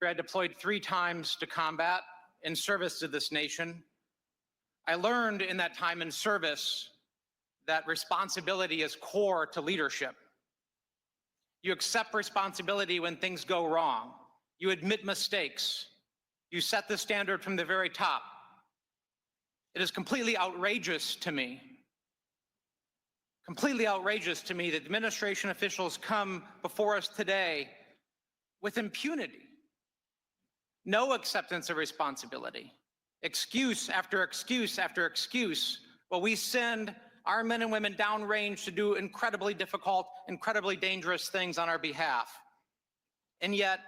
I deployed 3 times to combat in service to this nation. I learned in that time in service that responsibility is core to leadership. You accept responsibility when things go wrong. You admit mistakes. You set the standard from the very top. It is completely outrageous to me that administration officials come before us today with impunity, no acceptance of responsibility, excuse after excuse after excuse, while we send our men and women downrange to do incredibly difficult, incredibly dangerous things on our behalf. And yet,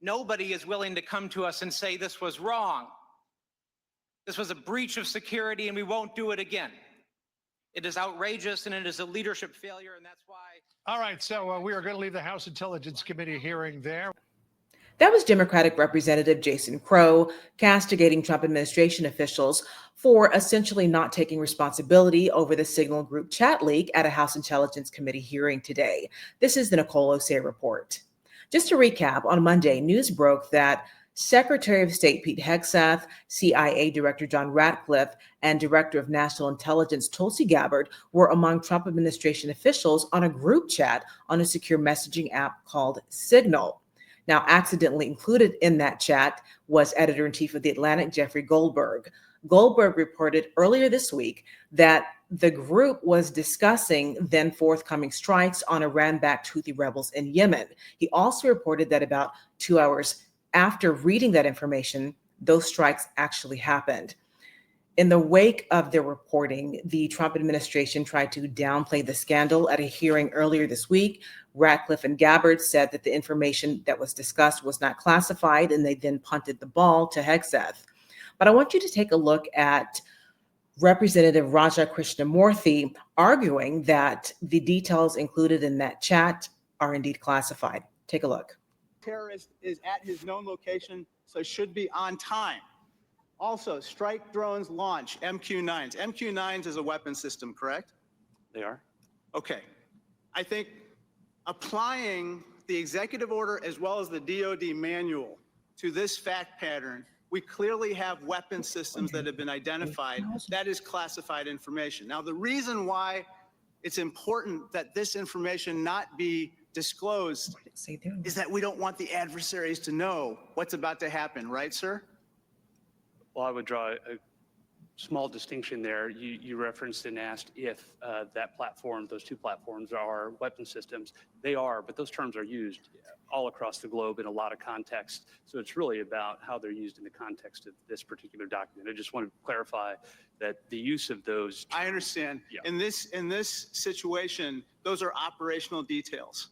nobody is willing to come to us and say this was wrong. This was a breach of security and we won't do it again. It is outrageous and it is a leadership failure, and that's why. All right, so we are going to leave the House Intelligence Committee hearing there. That was Democratic Representative Jason Crow castigating Trump administration officials for essentially not taking responsibility over the Signal Group chat leak at a House Intelligence Committee hearing today. This is the Nicole Osei report. Just to recap, on Monday, news broke that Secretary of State Pete Hegseth, CIA Director John Ratcliffe, and Director of National Intelligence Tulsi Gabbard were among Trump administration officials on a group chat on a secure messaging app called Signal. Now, accidentally included in that chat was editor-in-chief of The Atlantic, Jeffrey Goldberg. Goldberg reported earlier this week that the group was discussing then forthcoming strikes on Iran-backed Houthi rebels in Yemen. He also reported that about 2 hours after reading that information, those strikes actually happened. In the wake of their reporting, the Trump administration tried to downplay the scandal at a hearing earlier this week. Ratcliffe and Gabbard said that the information that was discussed was not classified, and they then punted the ball to Hegseth. But I want you to take a look at Representative Raja Krishnamurthy arguing that the details included in that chat are indeed classified. Take a look. Terrorist is at his known location, so should be on time. Also, strike drones launch MQ-9s. MQ-9s is a weapon system, correct? They are. Okay. I think applying the executive order as well as the DoD manual to this fact pattern, we clearly have weapon systems that have been identified. That is classified information. Now, the reason why it's important that this information not be disclosed is that we don't want the adversaries to know what's about to happen, right, sir? Well, I would draw a small distinction there. You referenced and asked if that platform, those 2 platforms are weapon systems. They are, but those terms are used all across the globe in a lot of contexts. So it's really about how they're used in the context of this particular document. I just want to clarify that the use of those. I understand. Yeah. In this situation, those are operational details.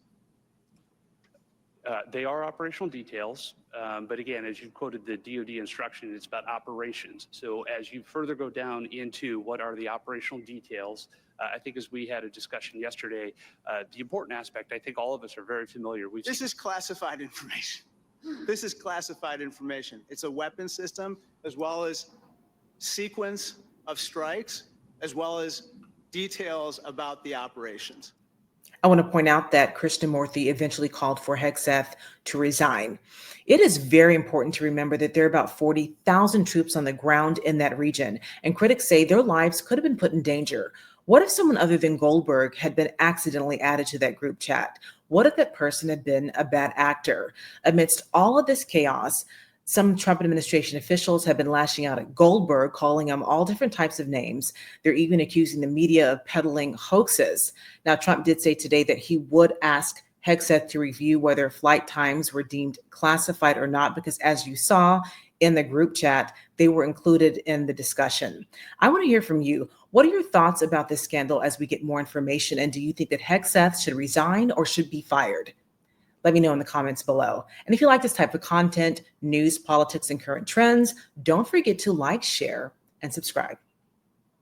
They are operational details, but again, as you quoted the DoD instruction, it's about operations. So as you further go down into what are the operational details, I think as we had a discussion yesterday, the important aspect, I think all of us are very familiar with. This is classified information. This is classified information. It's a weapon system as well as sequence of strikes, as well as details about the operations. I want to point out that Krishnamurthy eventually called for Hegseth to resign. It is very important to remember that there are about 40,000 troops on the ground in that region, and critics say their lives could have been put in danger. What if someone other than Goldberg had been accidentally added to that group chat? What if that person had been a bad actor? Amidst all of this chaos, some Trump administration officials have been lashing out at Goldberg, calling him all different types of names. They're even accusing the media of peddling hoaxes. Now, Trump did say today that he would ask Hegseth to review whether flight times were deemed classified or not, because as you saw in the group chat, they were included in the discussion. I want to hear from you. What are your thoughts about this scandal as we get more information? And do you think that Hegseth should resign or should be fired? Let me know in the comments below. And if you like this type of content, news, politics, and current trends, don't forget to like, share, and subscribe.